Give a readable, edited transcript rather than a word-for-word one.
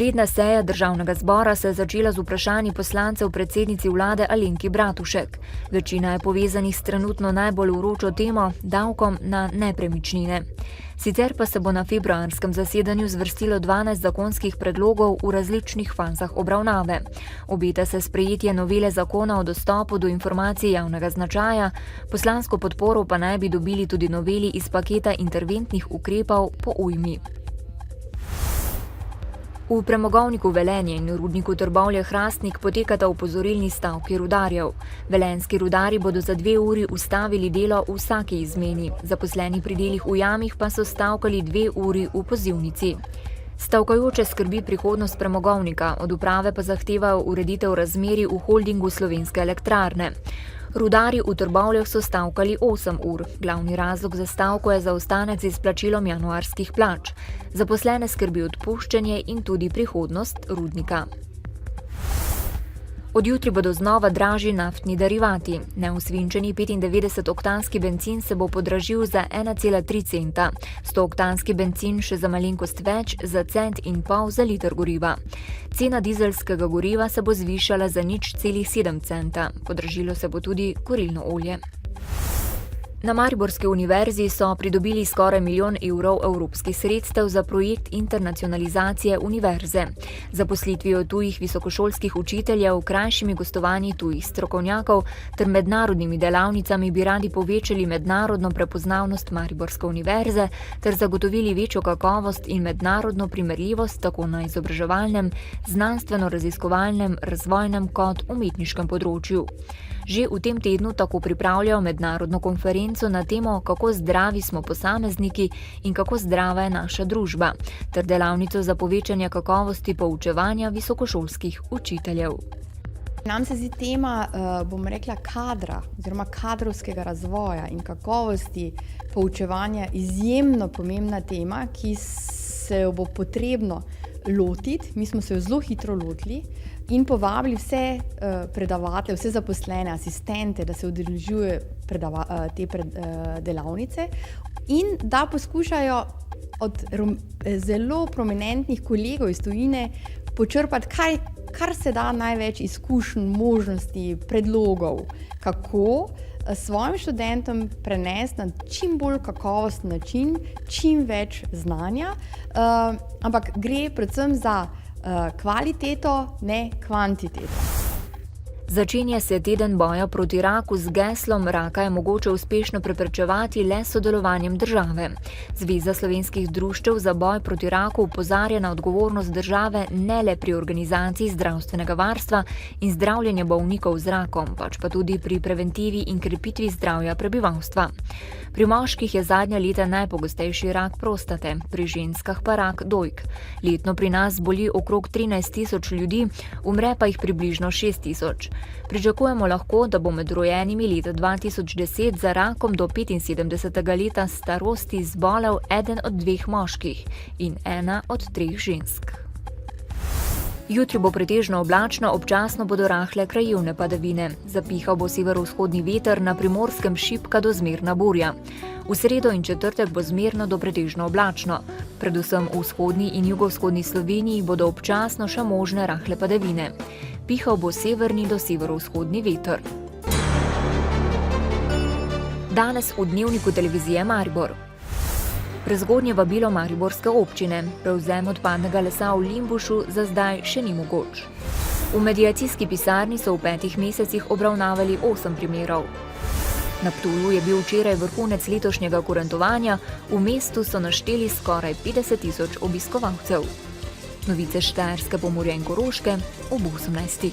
Redna seja državnega zbora se je začela z vprašanji poslancev predsednici vlade Alenki Bratušek. Večina je povezanih s trenutno najbolj vročo temo, davkom na nepremičnine. Sicer pa se bo na februarskem zasedanju zvrstilo 12 zakonskih predlogov v različnih fazah obravnave. Obeta se sprejetje novele zakona o dostopu do informacij javnega značaja, poslansko podporo pa naj bi dobili tudi noveli iz paketa interventnih ukrepov po ujmi. V premogovniku Velenje in rudniku Trbovlje-Hrastnik potekata opozorilni stavki rudarjev. Velenjski rudarji bodo za 2 uri ustavili delo v vsaki izmeni, zaposleni pri delih v jamih pa so stavkali 2 uri v pozivnici. Stavkajoče skrbi prihodnost premogovnika, od uprave pa zahtevajo ureditev razmerij v holdingu Slovenske elektrarne. Rudarji v Trbovljah so stavkali 8 ur. Glavni razlog za stavko je zaostanek z izplačilom januarskih plač. Zaposlene skrbi odpuščanje in tudi prihodnost rudnika. Od jutri bodo znova dražji naftni derivati. Neosvinčeni 95-oktanski bencin se bo podražil za 1,3 centa, 100-oktanski bencin še za malenkost več, za 1,5 centa za liter goriva. Cena dizelskega goriva se bo zvišala za 0,7 centa, podražilo se bo tudi kurilno olje. Na Mariborski univerzi so pridobili skoraj 1 milijon evrov evropskih sredstev za projekt internacionalizacije univerze. Zaposlitvijo tujih visokošolskih učiteljev, krajšimi gostovanji tujih strokovnjakov ter mednarodnimi delavnicami bi radi povečali mednarodno prepoznavnost Mariborske univerze ter zagotovili večjo kakovost in mednarodno primerljivost tako na izobraževalnem, znanstveno-raziskovalnem, razvojnem kot umetniškem področju. Že v tem tednu tako pripravljajo mednarodno konferenco na temo, kako zdravi smo posamezniki in kako zdrava je naša družba, ter delavnico za povečanje kakovosti poučevanja visokošolskih učiteljev. Nam se zdi tema, kadra oziroma kadrovskega razvoja in kakovosti poučevanja izjemno pomembna tema, ki se jo bo potrebno lotiti. Mi smo se jo zelo hitro lotili in povabili vse predavatelje, vse zaposlene, asistente, da se udeležujejo te delavnice in da poskušajo od zelo prominentnih kolegov iz tujine počrpati, kar se da največ izkušenj, možnosti, predlogov, kako svojim študentom prenesti na čim bolj kakovosten način, čim več znanja, ampak gre predvsem za kvaliteto, ne kvantiteto. Začenja se teden boja proti raku z geslom Raka je mogoče uspešno preprečevati le s sodelovanjem države. Zveza slovenskih društev za boj proti raku opozarja na odgovornost države ne le pri organizaciji zdravstvenega varstva in zdravljenja bolnikov z rakom, pač pa tudi pri preventivi in krepitvi zdravja prebivalstva. Pri moških je zadnja leta najpogostejši rak prostate, pri ženskah pa rak dojk. Letno pri nas boli okrog 13.000 ljudi, umre pa jih približno 6.000. Pričakujemo lahko, da bo med rojenimi leta 2010 za rakom do 75. leta starosti zbolel eden od 2 moških in 1 od 3 žensk. Jutri bo pretežno oblačno, občasno bodo rahle krajevne padavine. Zapihal bo severovzhodni veter, na Primorskem šibka do zmerna burja. V sredo in četrtek bo zmerno do pretežno oblačno. Predvsem v vzhodni in jugovzhodni Sloveniji bodo občasno še možne rahle padavine. Pihal bo severni do severovzhodni veter. Danes v Dnevniku televizije Maribor. Prezgodnje vabilo mariborske občine. Prevzem odpadnega lesa v Limbušu za zdaj še ni mogoč. V mediacijski pisarni so v 5 mesecih obravnavali 8 primerov. Na Ptuju je bil včeraj vrhunec letošnjega kurentovanja, v mestu so našteli skoraj 50.000 obiskovalcev. Novice Štajerske, Pomurja in Koroške ob 18.